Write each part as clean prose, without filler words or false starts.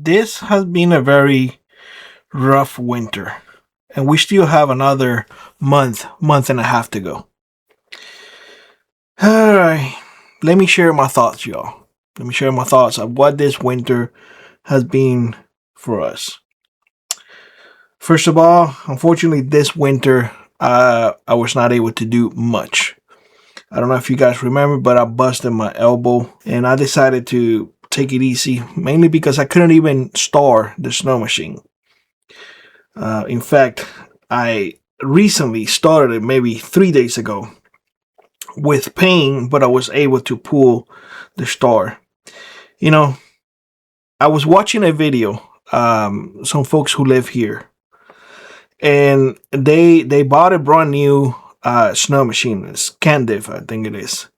this has been a very rough winter, and we still have another month and a half to go. All right, let me share my thoughts, y'all. Let me share my thoughts of what this winter has been for us. First of all, unfortunately, this winter, I was not able to do much. I don't know if you guys remember, but I busted my elbow, and I decided to take it easy, mainly because I couldn't even start the snow machine. In fact, I recently started it maybe 3 days ago with pain, but I was able to pull the start. You know, I was watching a video, some folks who live here, and they bought a brand new snow machine. It's Candiv, I think it is,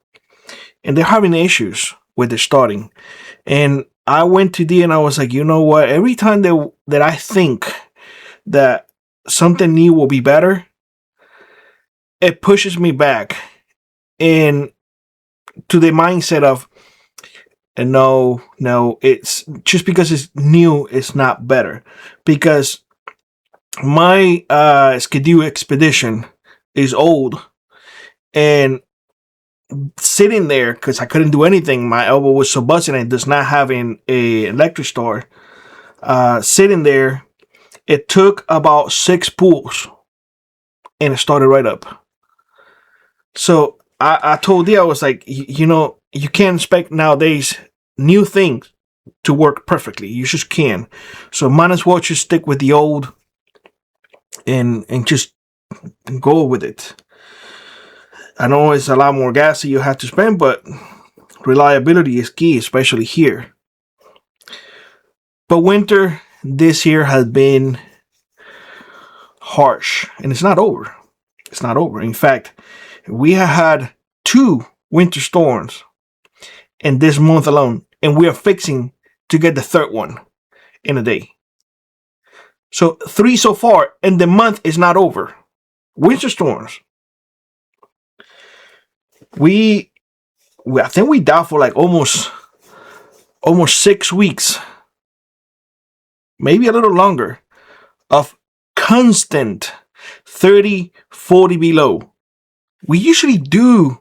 and they're having issues with the starting. And I went to D and I was like, you know what? Every time that I think that something new will be better, it pushes me back in to the mindset of, no, it's just because it's new, it's not better. Because my Skidoo Expedition is old, and sitting there, because I couldn't do anything, my elbow was so busted, and does not having a electric start, sitting there, it took about 6 pulls, and it started right up. So I told you, I was like, you know, you can't expect nowadays new things to work perfectly. You just can't. So might as well just stick with the old and just go with it. I know it's a lot more gas that you have to spend, but reliability is key, especially here. But winter this year has been harsh, and it's not over. It's not over. In fact, we have had 2 winter storms in this month alone, and we are fixing to get the 3rd one in a day. So 3 so far, and the month is not over. Winter storms. I think we died for like almost 6 weeks, maybe a little longer, of constant 30, 40 below. We usually do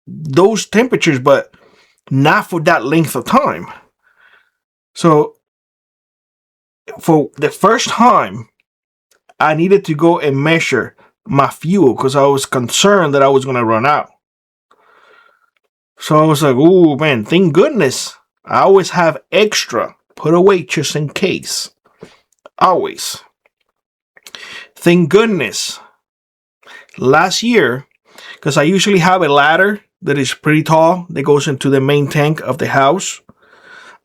those temperatures, but not for that length of time. So for the first time, I needed to go and measure my fuel because I was concerned that I was going to run out. So I was like, oh man, thank goodness I always have extra put away just in case. Always. Thank goodness. Last year, because I usually have a ladder that is pretty tall that goes into the main tank of the house.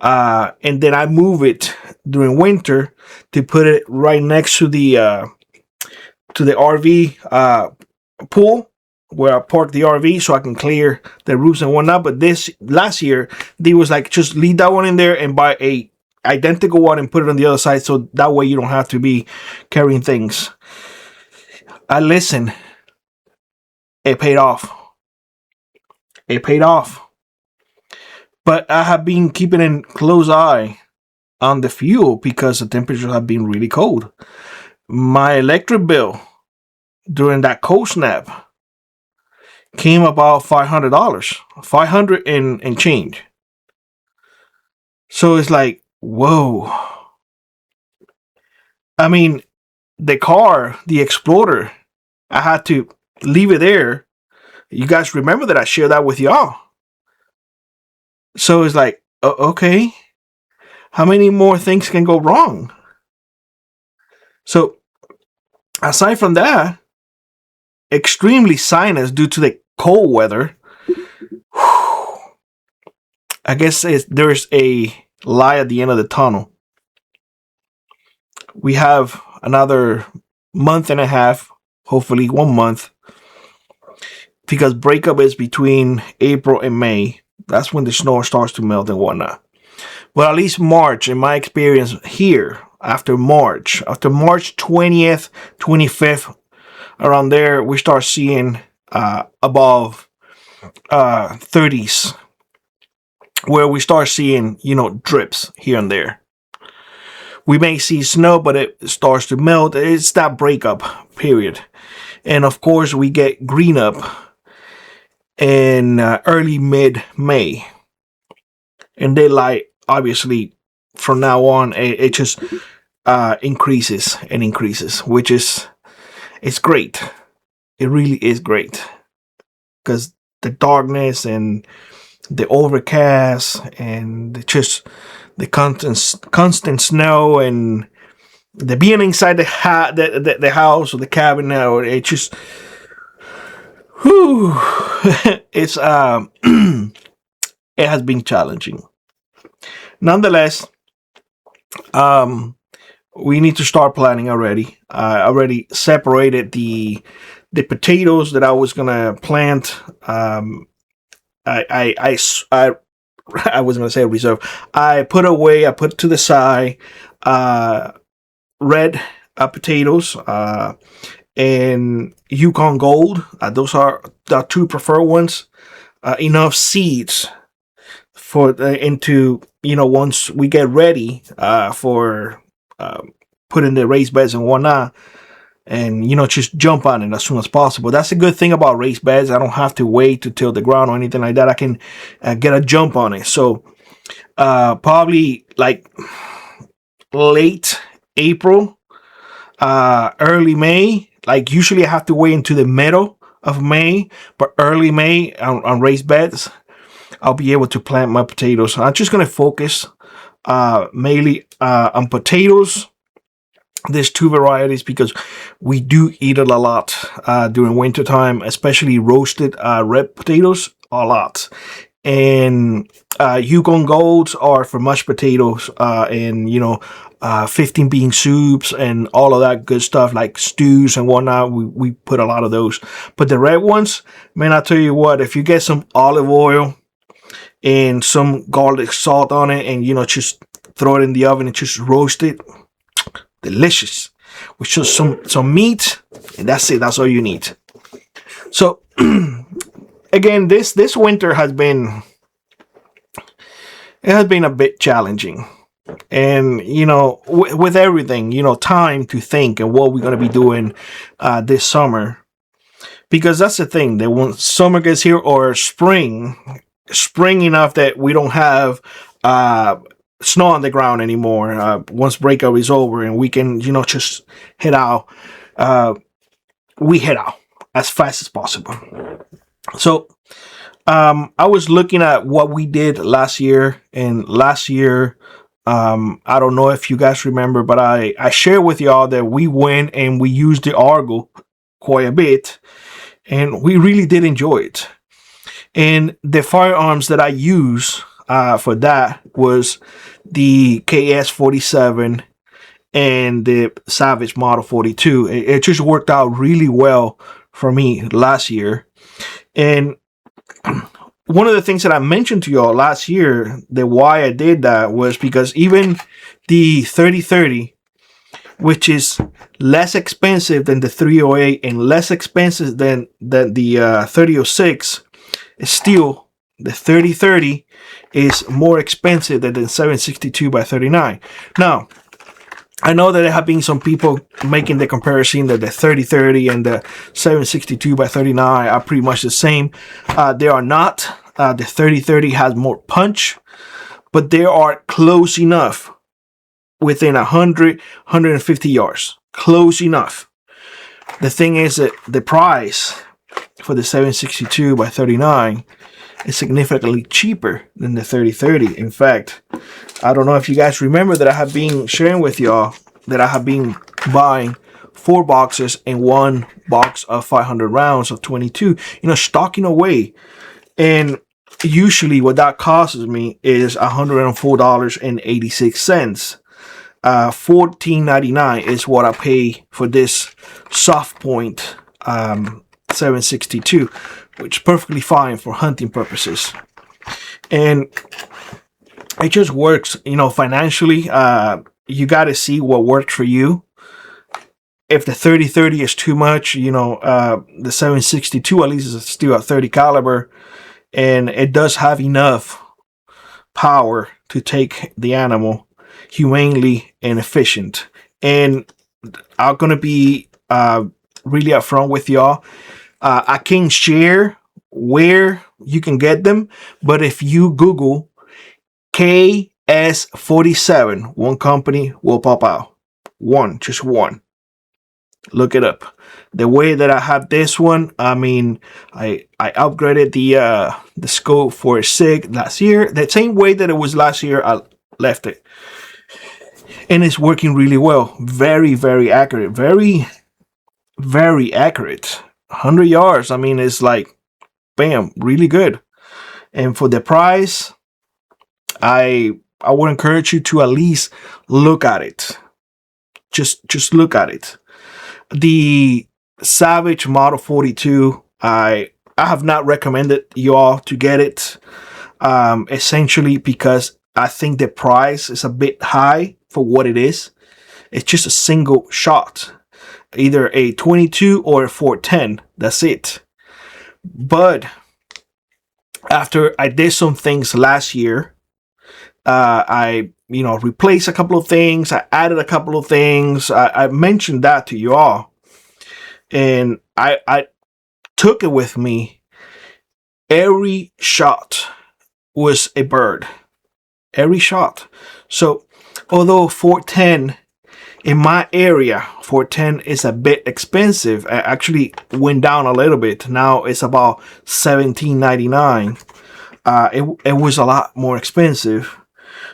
And then I move it during winter to put it right next to the RV pool where I park the RV so I can clear the roofs and whatnot. But last year, they was like, just leave that one in there and buy a identical one and put it on the other side, so that way you don't have to be carrying things. I listened. It paid off. It paid off. But I have been keeping a close eye on the fuel because the temperatures have been really cold. My electric bill during that cold snap came about $500, $500 and change. So it's like, whoa. I mean, the car, the Explorer, I had to leave it there. You guys remember that I shared that with y'all. So it's like, okay, how many more things can go wrong? So aside from that, extremely sinus due to the cold weather. I guess there's a light at the end of the tunnel. We have another month and a half, hopefully 1 month, because breakup is between April and May. That's when the snow starts to melt and whatnot. But at least March, in my experience here, after March 20th, 25th, around there, we start seeing above 30s, where we start seeing, drips here and there. We may see snow, but it starts to melt. It's that breakup period. And of course, we get green up in early mid-May. And daylight, obviously, from now on, it just increases and increases, which is, it's great. It really is great. Because the darkness and the overcast and just the constant snow and the being inside the house or the cabin now, it just, whew, it's it has been challenging. Nonetheless, we need to start planning already. I already separated the potatoes that I was gonna plant. I was gonna say reserve. I put away. I put to the side red potatoes and Yukon Gold. Those are the two preferred ones. Enough seeds for into, once we get ready for putting the raised beds and whatnot, and just jump on it as soon as possible. That's a good thing about raised beds. I don't have to wait to till the ground or anything like that. I can get a jump on it. So probably like late April, early May. Like usually I have to wait into the middle of May, but early May on raised beds, I'll be able to plant my potatoes. I'm just going to focus mainly on potatoes. There's two varieties because we do eat it a lot during winter time, especially roasted red potatoes a lot. And Yukon Golds are for mashed potatoes and 15 bean soups and all of that good stuff like stews and whatnot. We put a lot of those. But the red ones, man, I tell you what, if you get some olive oil and some garlic salt on it and just throw it in the oven and just roast it, delicious, with just some meat, and that's it. That's all you need. So again, this winter has been a bit challenging, and with everything, time to think and what we're going to be doing this summer, because that's the thing, that when summer gets here, or spring enough that we don't have snow on the ground anymore, once breakup is over and we can just head out, we head out as fast as possible. So I was looking at what we did last year, and last year I don't know if you guys remember, but I shared with y'all that we went and we used the Argo quite a bit, and we really did enjoy it. And the firearms that I use for that was the KS-47 and the Savage Model 42. It just worked out really well for me last year. And one of the things that I mentioned to y'all last year, that why I did that, was because even the 30-30, which is less expensive than the 308 and less expensive than the 3006, is still, the 30-30 is more expensive than the 7.62 by 39. Now, I know that there have been some people making the comparison that the 30-30 and the 7.62 by 39 are pretty much the same. They are not. The 30-30 has more punch, but they are close enough, within 100, 150 yards. Close enough. The thing is that the price for the 7.62 by 39 is significantly cheaper than the 30-30. In fact, I don't know if you guys remember that I have been sharing with y'all that I have been buying 4 boxes and 1 box of 500 rounds of 22, stocking away. And usually what that costs me is $104.86. $14.99 is what I pay for this Soft Point 7.62, which is perfectly fine for hunting purposes. And it just works, financially. You got to see what works for you. If the 30-30 is too much, the 7.62 at least is still a 30 caliber, and it does have enough power to take the animal humanely and efficient. And I'm gonna be really upfront with y'all. I can't share where you can get them, but if you Google KS47, one company will pop out. One, just one. Look it up. The way that I have this one, I mean, I upgraded the scope for a SIG last year. The same way that it was last year, I left it, and it's working really well. Very, very accurate. Very, very accurate. 100 yards. I mean, it's like, bam, really good. And for the price, I would encourage you to at least look at it. Just look at it. The Savage Model 42, I have not recommended you all to get it, essentially because I think the price is a bit high for what it is. It's just a single shot, either a 22 or a 410. That's it. But after I did some things last year, I replaced a couple of things. I added a couple of things. I mentioned that to you all, and I took it with me. Every shot was a bird. Every shot. So although 410 in my area, 410 is a bit expensive. I actually went down a little bit. Now it's about $17.99. It was a lot more expensive.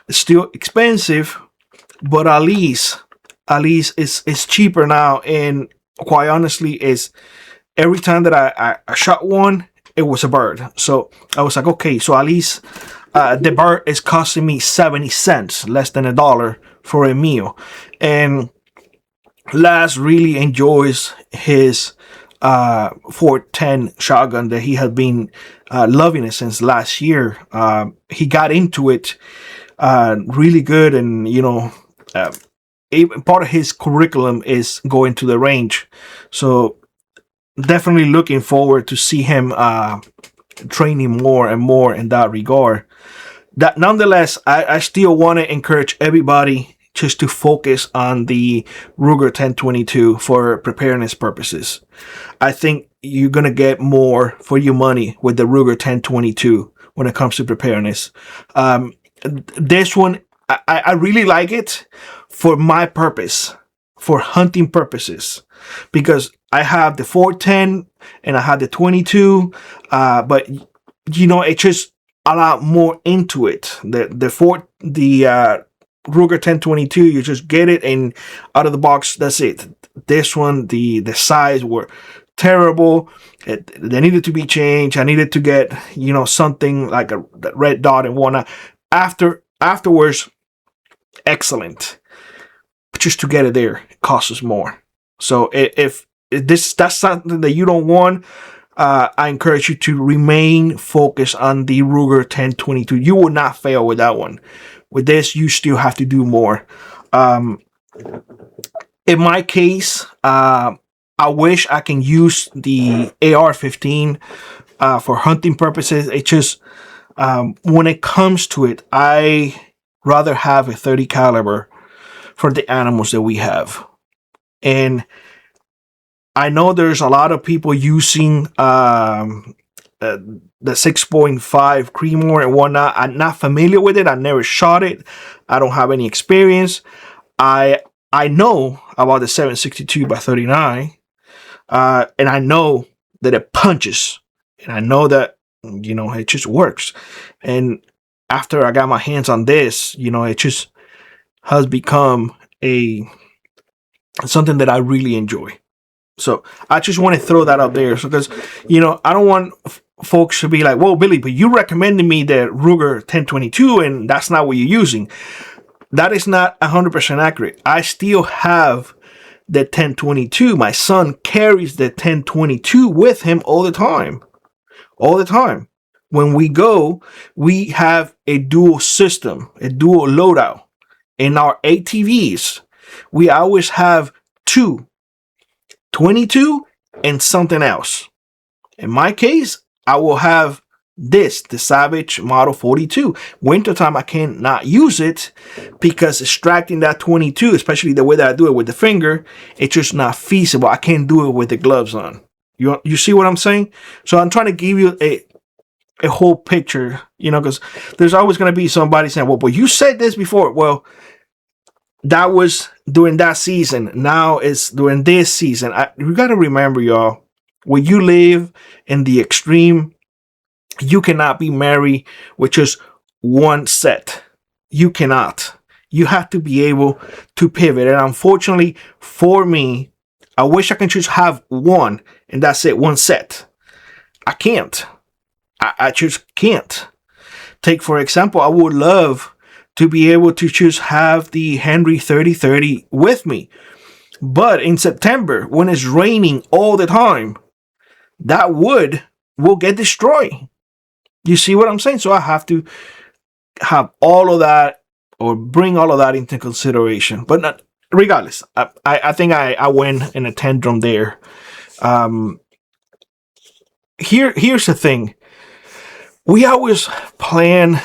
It's still expensive, but at least it's cheaper now. And quite honestly, is every time that I shot one, it was a bird. So I was like, okay, so at least the bird is costing me 70 cents, less than $1 for a meal. And Laz really enjoys his 410 shotgun that he had been loving it since last year. He got into it really good, and part of his curriculum is going to the range. So definitely looking forward to see him training more and more in that regard. That nonetheless, I still want to encourage everybody just to focus on the Ruger 10/22 for preparedness purposes. I think you're gonna get more for your money with the Ruger 10/22 when it comes to preparedness. This one, I really like it for my purpose, for hunting purposes, because I have the 410 and I have the 22, but it just a lot more into it. The Ruger 10/22, you just get it and out of the box, that's it. This one, the size were terrible. They needed to be changed. I needed to get something like a red dot and whatnot. Afterwards, excellent. But just to get it there, it costs us more. So if that's something that you don't want, I encourage you to remain focused on the Ruger 10/22. You will not fail with that one. With this, you still have to do more. In my case, I wish I can use the AR-15 for hunting purposes. It just when it comes to it, I rather have a 30 caliber for the animals that we have. And I know there's a lot of people using the 6.5 Creedmoor and whatnot. I'm not familiar with it. I never shot it. I don't have any experience. I know about the 7.62 by 39, and I know that it punches, and I know that it just works. And after I got my hands on this, it just has become something that I really enjoy. So I just want to throw that out there, because I don't want folks to be like, "Whoa, Billy, but you recommended me the Ruger 10/22, and that's not what you're using." That is not 100% accurate. I still have the 10/22. My son carries the 10/22 with him all the time. All the time. When we go, we have a dual system, a dual loadout. In our ATVs, we always have two, 22 and something else. In my case, I will have the Savage Model 42. Wintertime, I cannot use it because extracting that 22, especially the way that I do it with the finger, it's just not feasible. I can't do it with the gloves on. You see what I'm saying? So I'm trying to give you a whole picture, you know, because there's always going to be somebody saying, well, but you said this before. Well, that was during that season. Now it's during this season. You got to remember, y'all, when you live in the extreme, you cannot be married with just one set. You cannot. You have to be able to pivot. And unfortunately for me, I wish I could just have one and that's it, one set. I can't. I just can't. Take, for example, I would love to be able to just have the Henry 3030 with me. But in September, when it's raining all the time, that wood will get destroyed. You see what I'm saying? So I have to have all of that or bring all of that into consideration. But not, regardless, I think I went in a tantrum there. Here's the thing. We always plan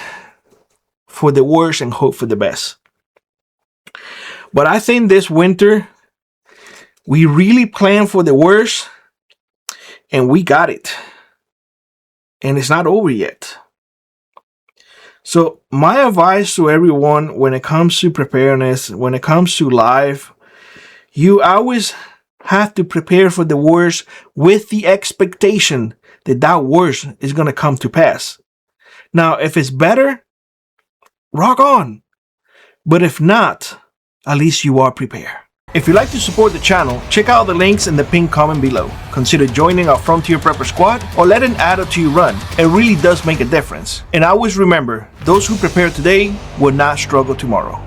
for the worst and hope for the best. But I think this winter, we really planned for the worst and we got it. And it's not over yet. So my advice to everyone when it comes to preparedness, when it comes to life, you always have to prepare for the worst with the expectation that that worst is going to come to pass. Now, if it's better, rock on. But if not, at least you are prepared. If you'd like to support the channel, check out the links in the pinned comment below. Consider joining our Frontier Prepper Squad or let an add to your run. It really does make a difference. And always remember, those who prepare today will not struggle tomorrow.